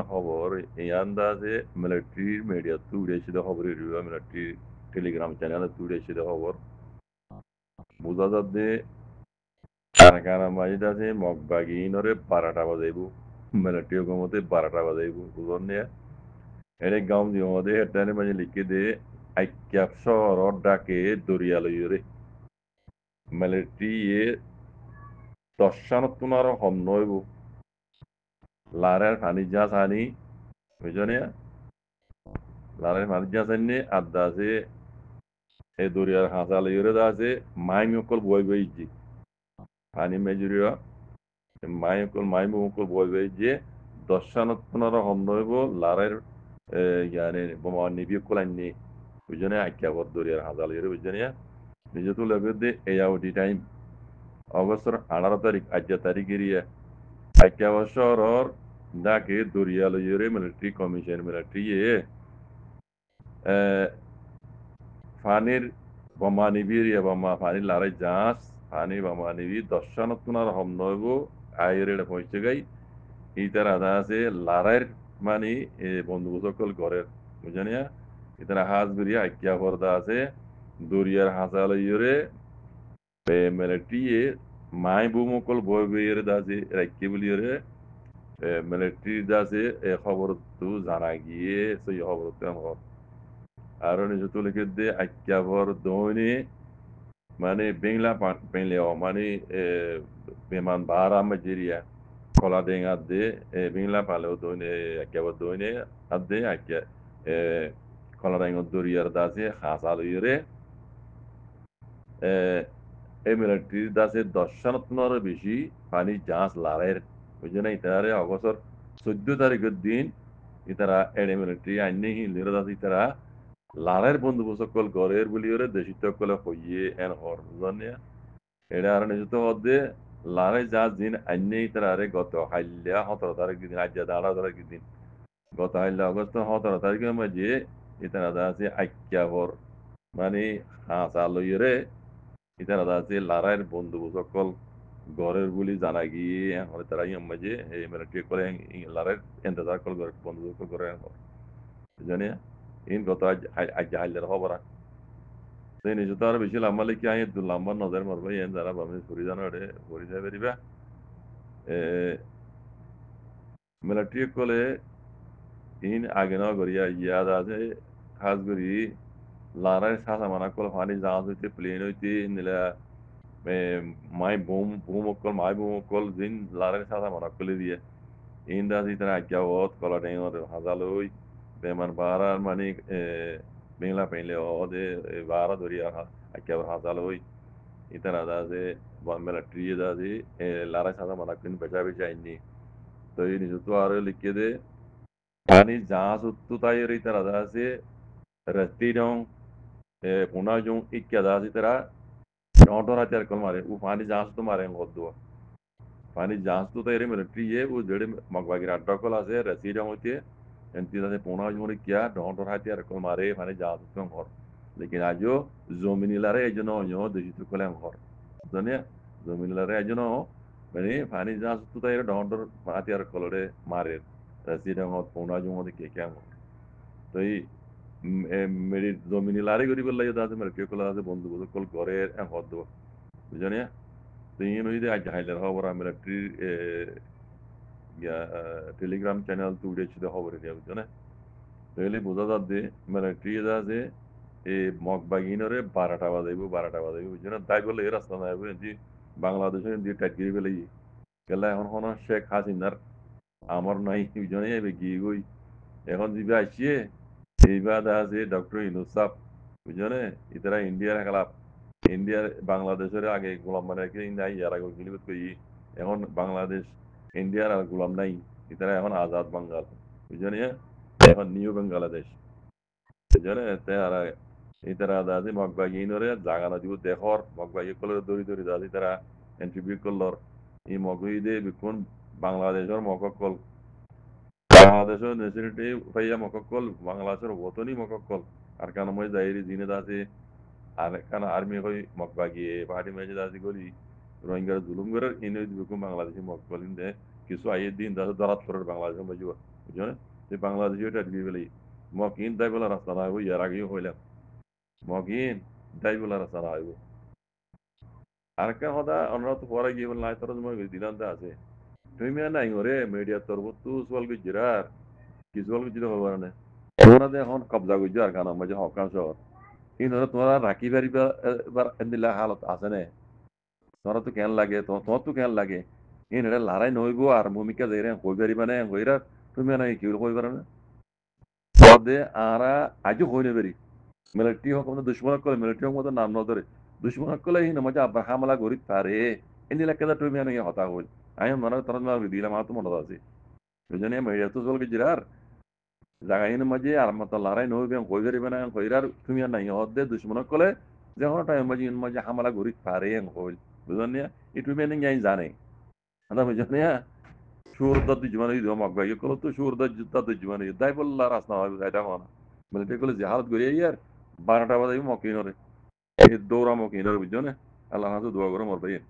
খবর এই আন্দাজে মিলিটারির মিডিয়া তুড়েছিল খবর মিলিটারি টেলিগ্রাম চ্যানেলে তুড়েছিল খবর বোঝা যাচ্ছে কারখানা মাঝে আছে মগবাগিনরে 12টা বাজাইব মিলিটারি হুকুমতে 12টা বাজাইব বুঝন নিয়ে এর গাঁও দিয়ে হেটানে মাঝে লিখে দে আইক্যাপ শহর ডাকে দরিয়া লইরে মিলিটারি এ দশানত তোমার হম নইব লারের পানি জাহাজ আনি বুঝনে লারের পানি জাহাজ আনি আদা আছে এই দরিয়ার হাঁসা লইরে আছে মাইমি অকল বই বই জি পানি মেজুরিয়া মাইকল মাইমু অকল বই বই যে দশানত তোমার হম নইব লারের yani বোমা নিবি অকল আনি বুঝনে আইক্যাপ দরিয়ার হাঁসা লইরে বুঝনে নিজেতো লাগে দে এই আউটি টাইম অগস্টর 18 তারিখ আজ তারিখের আইক্যাপ শহর ডাকে দরিয়া লইরে মিলিটারি কমিশন মিলিটারি ফানির বোমা নিবির বোমা ফানি লারাই জাঁচ ফানি বোমা নিবি দশানত তুনার হম নইব আইরে পৌঁছে গাই ইতার আদা আছে লারাইর মানে বন্ধু সকল ঘরের বুঝানিয়া ইতারা হাজ বেরিয়ে আইকিয়া পর্দা আছে দরিয়ার হাঁসা লইরে মিলিটারি মাই বুমকল বই বইয়ের দাসে রাখকে বলিয়ে মিলিটারি দাসে খবর তো জানা গিয়ে সেই খবর তো আর নিজে তো লিখে দে আইক্যাবর দৈনে মানে বেংলা পেলেও মানে বেমান বারা মাঝেরিয়া কলা দেঙ্গা দে বেংলা পালেও দৈনে আইক্যাবর দৈনে আদে আইক্যা কলা দেঙ্গা দরিয়ার দাসে হাসা লইরে এই মিলিটারি দাসে 10 বেশি পানি জাহাজ লারের ওই জন্য ইতারে অগস্টর 14 তারিখের দিন ইতারা এড়ে মিলিটারি আইনে হিলের দাস ইতারা লারের বন্ধু সকল গড়ের বলিওরে দেশিত কলে হইয়ে এন হর জানিয়া এটা আর নিজত হদে লারে যা দিন আইনে ইতারে গত হাইল্যা 17 তারিখ দিন আজ 18 তারিখ দিন গত হাইল্যা অগস্ট 17 তারিখের মাঝে ইতারা আছে আইক্যা হর মানে হাঁসা লইরে ইতারা আছে লারাইর বন্ধু সকল ঘরের বলি জানা গিয়ে এখন তারা ইয়ে মাঝে এই মিলিটারি করে লারাইর এন্তজার কল বন্ধু সকল ঘরে জানি ইন গত আজ আজ হাইল্যার খবর সেই নিজে তো আর বেশি লম্বা লিখে আই দু লম্বা নজর মারবে এন যারা ভাবে ফুরি জানো রে ফুরি যাবে দিবা মিলিটারি কলে ইন আগে না করিয়া ইয়াদ আছে খাস করি লারাইর সাথে মানা কল ফানি জাহাজ হইতে প্লেন হইতে নিলা মাই বুম অকল মাই বুম অকল দিন লারের সাথে মানা কলে দিয়ে ইন্দা সিতনা আজ্ঞাওত কলা ডেঙর হাজালই বেমান বারার মানে বেংলা পেলে ওদে বারা ধরিয়া আজ্ঞাওর হাজালই ইতারা দাজে বনমেলা ট্রিয়ে দাজি লারা সাদা মানা কিন বেচা বেচা আইনি তো এই নিজে তো আরো লিখে দে পানি জাহাজ উত্তু তাই ইতারা দাজে রাস্তি রং পুনা জং ইক্কা দাজি তারা নটরা চার কল মারে ও পানি জাহাজ তো মারে গদ্দুয়া पानी जांच तो तेरे मिलिट्री है वो जेड़े मगवागी अड्डा को लासे रसी जाऊँ थे एंटी लासे पोना जोड़े क्या डॉट और हाथी रखो मारे पानी जांच तो घर लेकिन आज जो ज़मीनी लारे है जो ना यो देशी तो कोले घर जानिए ज़मीनी लारे है जो ना मैंने पानी जांच तो तेरे डॉट और हाथी रखो लड़े मारे रसी जाऊँ पोना जोड़े क्या क्या तो ये मेरी ज़मीनी लारे गरीब लाये दासे मिलिट्री को लासे बंदू बंदू कल घरे घर दो जानिए तो ये नुई दे आज हाइलर हो बरा मिलिट्री টেলিগ্রাম চ্যানেল তুলেছিল খবরের একজনে তাহলে বোঝা যাচ্ছে মিলিটারি আছে এই মগবাগিনরে 12টা বাজাইব বুঝছো না তাই বলে এই রাস্তা নাই বুঝছি বাংলাদেশে দিয়ে টাইট ফেলে গেলে এখন কোন শেখ হাসিনার আমার নাই বুঝছো না গিয়ে গই এখন দিবে আসিয়ে এইবার আছে ডক্টর ইনুসাফ বুঝছো না ইতারা ইন্ডিয়ার খেলা ইন্ডিয়ার বাংলাদেশের আগে গোলাম মানে নাই ইয়ার আগে গিলিবাত কই এখন বাংলাদেশ ইন্ডিয়ার আর গোলাম নাই ইতারা এখন আজাদ বাঙ্গাল বুঝছো না এখন নিউ বাংলাদেশ বুঝছো না তারা ইতারা দাদি মগবাগিনরে জাগানা দিব দেখর মগবাগি কলের দড়ি দড়ি দাদি তারা এন্ট্রিবিউ করলর এই মগই দে বিকুন বাংলাদেশের মককল বাংলাদেশের নেসিরিটি ফাইয়া মককল বাংলাদেশের ওতনি মককল আর কান মই দাইরি দিনে দাসে আর কান আর্মি হই মগবাগি পাহাড়ি মেজে দাসি গলি রোহিঙ্গার জুলুম করে ইনে বিকুন বাংলাদেশি মককল ইন্দে কিছু আইয়ে দিন দাসে দরাত করে বাংলাদেশের মজুয়া বুঝছো যে বাংলাদেশি ওটা দিয়ে বলি মকিন দাই বলা রাস্তা না হইব ইয়ার আগেও হইলাম মকিন দাই বলা রাস্তা না হইব আরেকটা কথা আমরা তো পরে গিয়ে বললাম তোর সময় দিলান্তে আছে তুমি নাই ওরে মিডিয়া তোর তু সোয়াল গুজরার কি সোয়াল গুজরা হবার না তোমরা এখন কবজা গুজরার কারণ মাঝে হকাম শহর কিন্তু তোমরা রাখি বাড়ি এবার এন্দিলা হালত আছে না তোরা তো কেন লাগে তোমার তো কেন লাগে ইন এটা লড়াই নইব আর ভূমিকা যাই রে কই পারিবা না কইরা তুমি না কি কই পারো না পদে আরা আজও হইনে বেরি মিলিটারি হোক আমাদের দুশ্মন করে মিলিটারি হোক মতো নাম নধরে দুশ্মন করলে হিন মজা আব্বা হামলা করি পারে এনে লেখা তুমি না হতা হইল আমি মনে তোরা না দিলাম আমার তো মনে আছে বুঝনি মেডিয়া তো চলকে জিরার জাগাইন মাঝে আর মতো লড়াই নইবে কই পারিবা না কইরার তুমি না হদে দুশ্মন করলে যখন টাইম মাঝে ইন মাঝে হামলা করি পারে হইল বুঝনি এই তুমি না জানে আদা বুঝনি شهور ضد الجماهير يوم أقبل يقولوا تو شهور ضد الجماهير داي بالله راسنا هذا ما ملتي كل زيارة قرية بارتا بدا يوم مكينوري الدورة مكينوري بجونه الله نازل دعاء قرام أربعين